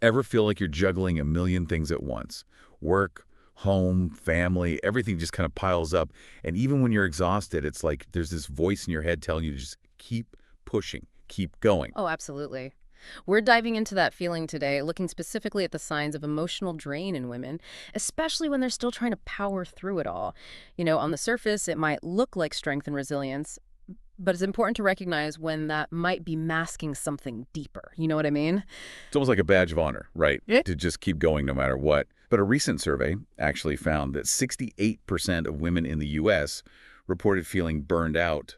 Ever feel like you're juggling a million things at once? Work, home, family, everything just kind of piles up. And even when you're exhausted, it's like there's this voice in your head telling you to just keep pushing, keep going. Oh, absolutely. We're diving into that feeling today, looking specifically at the signs of emotional drain in women, especially when they're still trying to power through it all. On the surface, it might look like strength and resilience, but it's important to recognize when that might be masking something deeper. You know what I mean? It's almost like a badge of honor, right? Yeah. To just keep going no matter what. But a recent survey actually found that 68% of women in the U.S. reported feeling burned out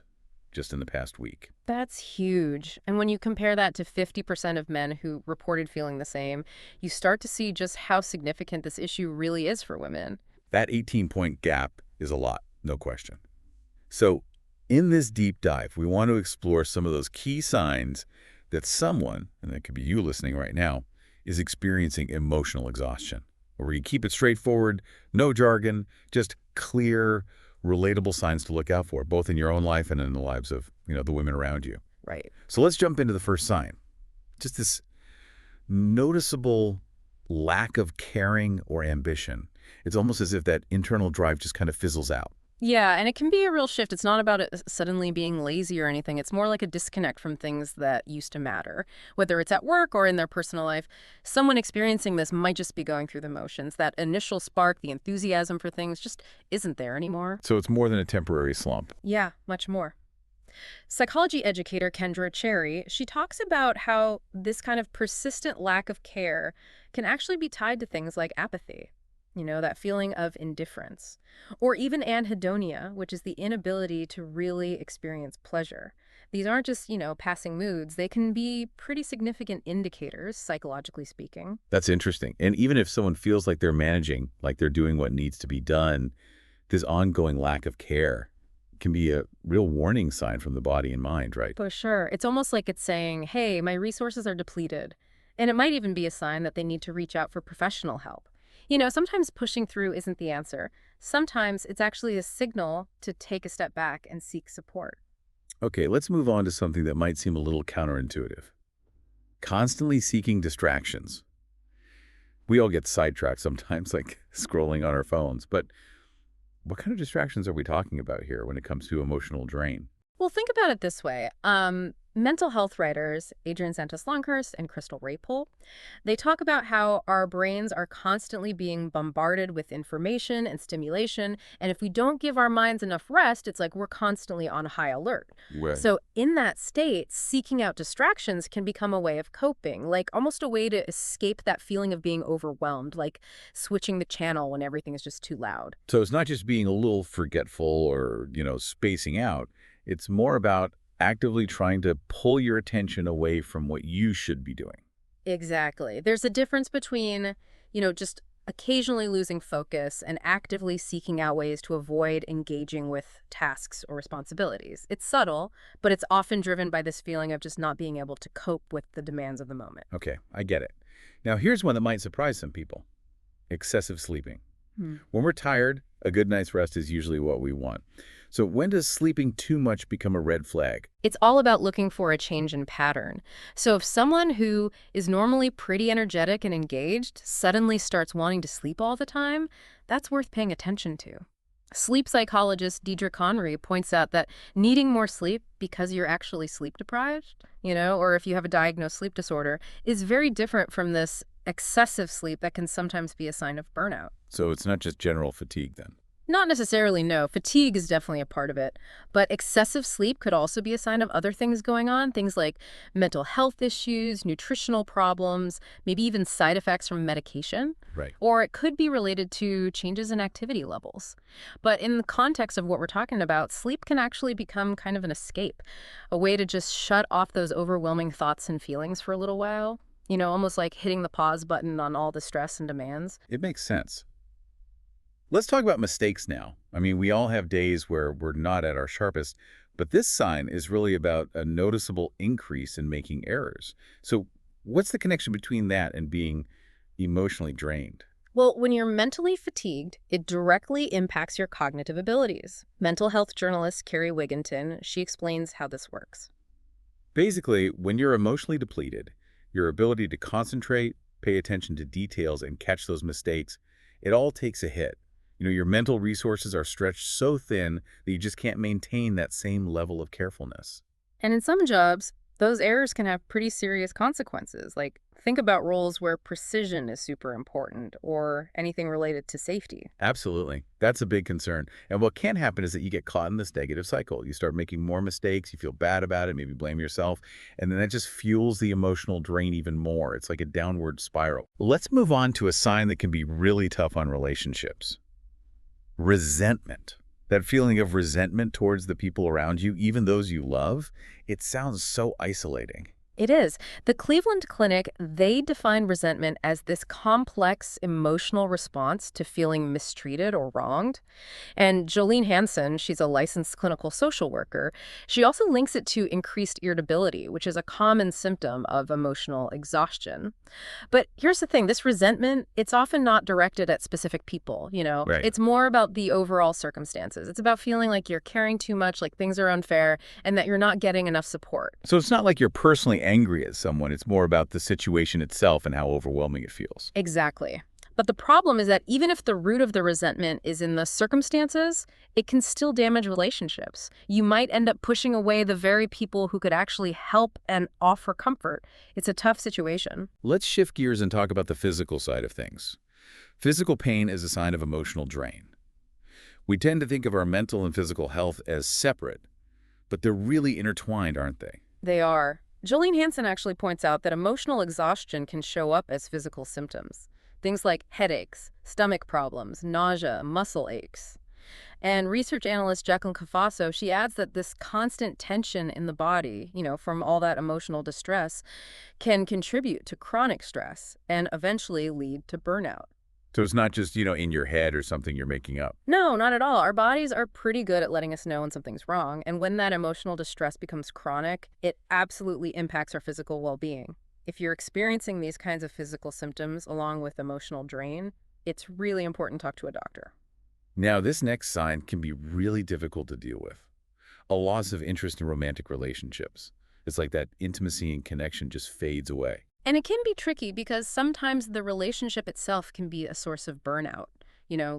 just in the past week. That's huge. And when you compare that to 50% of men who reported feeling the same, you start to see just how significant this issue really is for women. That 18-point gap is a lot, no question. So in this deep dive, we want to explore some of those key signs that someone, and that could be you listening right now, is experiencing emotional exhaustion. Where we keep it straightforward, no jargon, just clear, relatable signs to look out for, both in your own life and in the lives of, the women around you. Right. So let's jump into the first sign. Just this noticeable lack of caring or ambition. It's almost as if that internal drive just kind of fizzles out. Yeah, and it can be a real shift. It's not about it suddenly being lazy or anything. It's more like a disconnect from things that used to matter, whether it's at work or in their personal life. Someone experiencing this might just be going through the motions. That initial spark, the enthusiasm for things just isn't there anymore. So it's more than a temporary slump. Yeah, much more. Psychology educator Kendra Cherry, she talks about how this kind of persistent lack of care can actually be tied to things like apathy, that feeling of indifference, or even anhedonia, which is the inability to really experience pleasure. These aren't just, passing moods. They can be pretty significant indicators, psychologically speaking. That's interesting. And even if someone feels like they're managing, like they're doing what needs to be done, this ongoing lack of care can be a real warning sign from the body and mind, right? For sure. It's almost like it's saying, hey, my resources are depleted. And it might even be a sign that they need to reach out for professional help. Sometimes pushing through isn't the answer. Sometimes it's actually a signal to take a step back and seek support. Okay, let's move on to something that might seem a little counterintuitive. Constantly seeking distractions. We all get sidetracked sometimes, like scrolling on our phones, but what kind of distractions are we talking about here when it comes to emotional drain? Well, think about it this way. Mental health writers, Adrian Santos Longhurst and Crystal Rapol, they talk about how our brains are constantly being bombarded with information and stimulation. And if we don't give our minds enough rest, it's like we're constantly on high alert. Right. So in that state, seeking out distractions can become a way of coping, like almost a way to escape that feeling of being overwhelmed, like switching the channel when everything is just too loud. So it's not just being a little forgetful or, spacing out. It's more about actively trying to pull your attention away from what you should be doing. Exactly. There's a difference between, just occasionally losing focus and actively seeking out ways to avoid engaging with tasks or responsibilities. It's subtle, but it's often driven by this feeling of just not being able to cope with the demands of the moment. Okay, I get it. Now, here's one that might surprise some people. Excessive sleeping. Hmm. When we're tired, a good night's rest is usually what we want. So when does sleeping too much become a red flag? It's all about looking for a change in pattern. So if someone who is normally pretty energetic and engaged suddenly starts wanting to sleep all the time, that's worth paying attention to. Sleep psychologist Deidre Conry points out that needing more sleep because you're actually sleep deprived, or if you have a diagnosed sleep disorder, is very different from this excessive sleep that can sometimes be a sign of burnout. So it's not just general fatigue then. Not necessarily, no. Fatigue is definitely a part of it. But excessive sleep could also be a sign of other things going on, things like mental health issues, nutritional problems, maybe even side effects from medication. Right. Or it could be related to changes in activity levels. But in the context of what we're talking about, sleep can actually become kind of an escape, a way to just shut off those overwhelming thoughts and feelings for a little while. Almost like hitting the pause button on all the stress and demands. It makes sense. Let's talk about mistakes now. I mean, we all have days where we're not at our sharpest, but this sign is really about a noticeable increase in making errors. So what's the connection between that and being emotionally drained? Well, when you're mentally fatigued, it directly impacts your cognitive abilities. Mental health journalist Carrie Wigginton, she explains how this works. Basically, when you're emotionally depleted, your ability to concentrate, pay attention to details, and catch those mistakes, it all takes a hit. Your mental resources are stretched so thin that you just can't maintain that same level of carefulness. And in some jobs, those errors can have pretty serious consequences. Like, think about roles where precision is super important or anything related to safety. Absolutely. That's a big concern. And what can happen is that you get caught in this negative cycle. You start making more mistakes, you feel bad about it, maybe blame yourself, and then that just fuels the emotional drain even more. It's like a downward spiral. Let's move on to a sign that can be really tough on relationships. Resentment. That feeling of resentment towards the people around you, even those you love, it sounds so isolating. It is. The Cleveland Clinic, they define resentment as this complex emotional response to feeling mistreated or wronged. And Jolene Hansen, she's a licensed clinical social worker, she also links it to increased irritability, which is a common symptom of emotional exhaustion. But here's the thing, this resentment, it's often not directed at specific people. Right. It's more about the overall circumstances. It's about feeling like you're caring too much, like things are unfair, and that you're not getting enough support. So it's not like you're personally angry at someone. It's more about the situation itself and how overwhelming it feels. Exactly. But the problem is that even if the root of the resentment is in the circumstances, it can still damage relationships. You might end up pushing away the very people who could actually help and offer comfort. It's a tough situation. Let's shift gears and talk about the physical side of things. Physical pain is a sign of emotional drain. We tend to think of our mental and physical health as separate, but they're really intertwined, aren't they? They are. Jolene Hansen actually points out that emotional exhaustion can show up as physical symptoms. Things like headaches, stomach problems, nausea, muscle aches. And research analyst Jacqueline Cafasso, she adds that this constant tension in the body, from all that emotional distress, can contribute to chronic stress and eventually lead to burnout. So it's not just, in your head or something you're making up. No, not at all. Our bodies are pretty good at letting us know when something's wrong. And when that emotional distress becomes chronic, it absolutely impacts our physical well-being. If you're experiencing these kinds of physical symptoms along with emotional drain, it's really important to talk to a doctor. Now, this next sign can be really difficult to deal with. A loss of interest in romantic relationships. It's like that intimacy and connection just fades away. And it can be tricky because sometimes the relationship itself can be a source of burnout.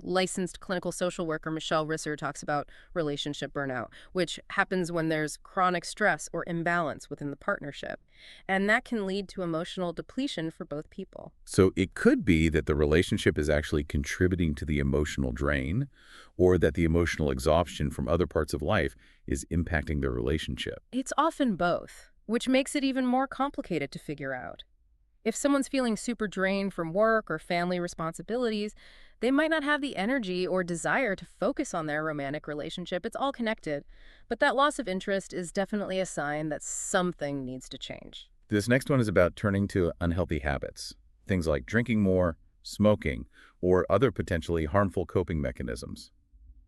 Licensed clinical social worker Michelle Risser talks about relationship burnout, which happens when there's chronic stress or imbalance within the partnership. And that can lead to emotional depletion for both people. So it could be that the relationship is actually contributing to the emotional drain, or that the emotional exhaustion from other parts of life is impacting the relationship. It's often both, which makes it even more complicated to figure out. If someone's feeling super drained from work or family responsibilities, they might not have the energy or desire to focus on their romantic relationship. It's all connected. But that loss of interest is definitely a sign that something needs to change. This next one is about turning to unhealthy habits. Things like drinking more, smoking, or other potentially harmful coping mechanisms.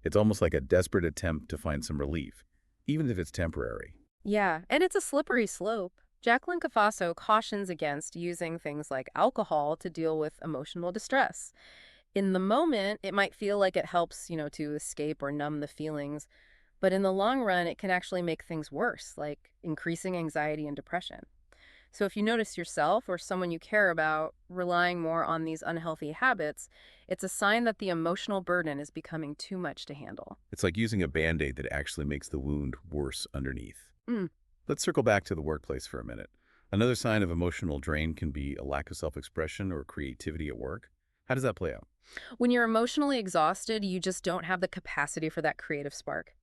It's almost like a desperate attempt to find some relief, even if it's temporary. Yeah, and it's a slippery slope. Jacqueline Cafasso cautions against using things like alcohol to deal with emotional distress. In the moment, it might feel like it helps, to escape or numb the feelings. But in the long run, it can actually make things worse, like increasing anxiety and depression. So if you notice yourself or someone you care about relying more on these unhealthy habits, it's a sign that the emotional burden is becoming too much to handle. It's like using a Band-Aid that actually makes the wound worse underneath. Mm. Let's circle back to the workplace for a minute. Another sign of emotional drain can be a lack of self-expression or creativity at work. How does that play out? When you're emotionally exhausted, you just don't have the capacity for that creative spark.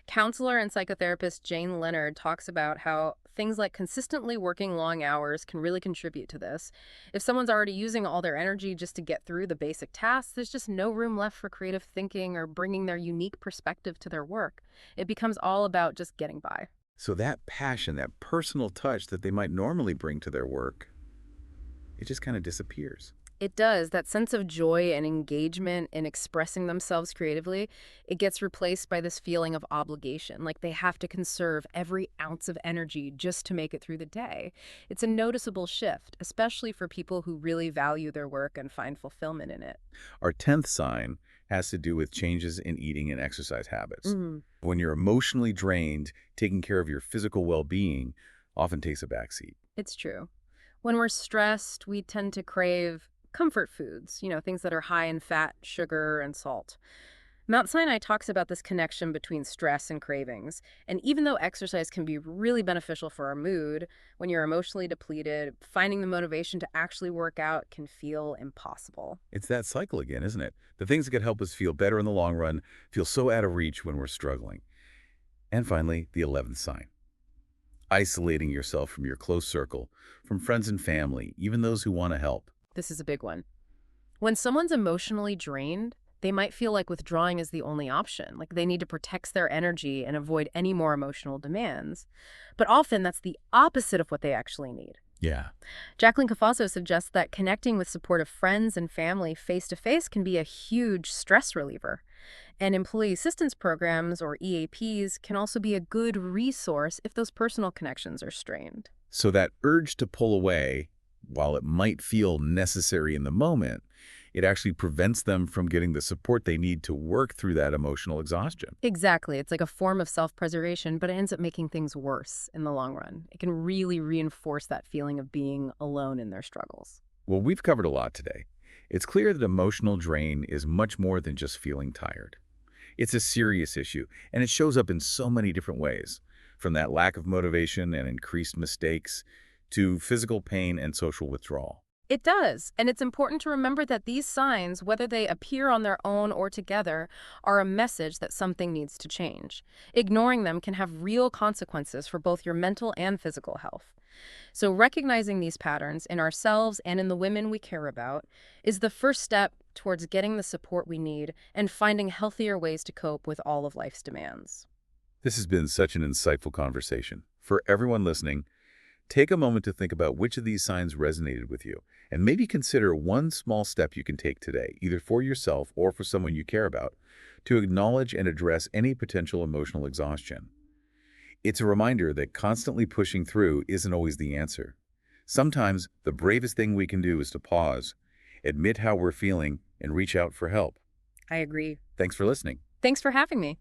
Counselor and psychotherapist Jane Leonard talks about how things like consistently working long hours can really contribute to this. If someone's already using all their energy just to get through the basic tasks, there's just no room left for creative thinking or bringing their unique perspective to their work. It becomes all about just getting by. So that passion, that personal touch that they might normally bring to their work, it just kind of disappears. It does. That sense of joy and engagement in expressing themselves creatively, it gets replaced by this feeling of obligation, like they have to conserve every ounce of energy just to make it through the day. It's a noticeable shift, especially for people who really value their work and find fulfillment in it. Our 10th sign has to do with changes in eating and exercise habits. Mm. When you're emotionally drained, taking care of your physical well-being often takes a backseat. It's true. When we're stressed, we tend to crave comfort foods, things that are high in fat, sugar, and salt. Mount Sinai talks about this connection between stress and cravings. And even though exercise can be really beneficial for our mood, when you're emotionally depleted, finding the motivation to actually work out can feel impossible. It's that cycle again, isn't it? The things that could help us feel better in the long run feel so out of reach when we're struggling. And finally, the 11th sign. Isolating yourself from your close circle, from friends and family, even those who want to help. This is a big one. When someone's emotionally drained, they might feel like withdrawing is the only option, like they need to protect their energy and avoid any more emotional demands. But often that's the opposite of what they actually need. Yeah. Jacqueline Cafaso suggests that connecting with supportive friends and family face-to-face can be a huge stress reliever. And employee assistance programs, or EAPs, can also be a good resource if those personal connections are strained. So that urge to pull away, while it might feel necessary in the moment, it actually prevents them from getting the support they need to work through that emotional exhaustion. Exactly. It's like a form of self-preservation, but it ends up making things worse in the long run. It can really reinforce that feeling of being alone in their struggles. Well, we've covered a lot today. It's clear that emotional drain is much more than just feeling tired. It's a serious issue, and it shows up in so many different ways, from that lack of motivation and increased mistakes to physical pain and social withdrawal. It does, and it's important to remember that these signs, whether they appear on their own or together, are a message that something needs to change. Ignoring them can have real consequences for both your mental and physical health. So recognizing these patterns in ourselves and in the women we care about is the first step towards getting the support we need and finding healthier ways to cope with all of life's demands. This has been such an insightful conversation. For everyone listening, take a moment to think about which of these signs resonated with you, and maybe consider one small step you can take today, either for yourself or for someone you care about, to acknowledge and address any potential emotional exhaustion. It's a reminder that constantly pushing through isn't always the answer. Sometimes the bravest thing we can do is to pause, admit how we're feeling, and reach out for help. I agree. Thanks for listening. Thanks for having me.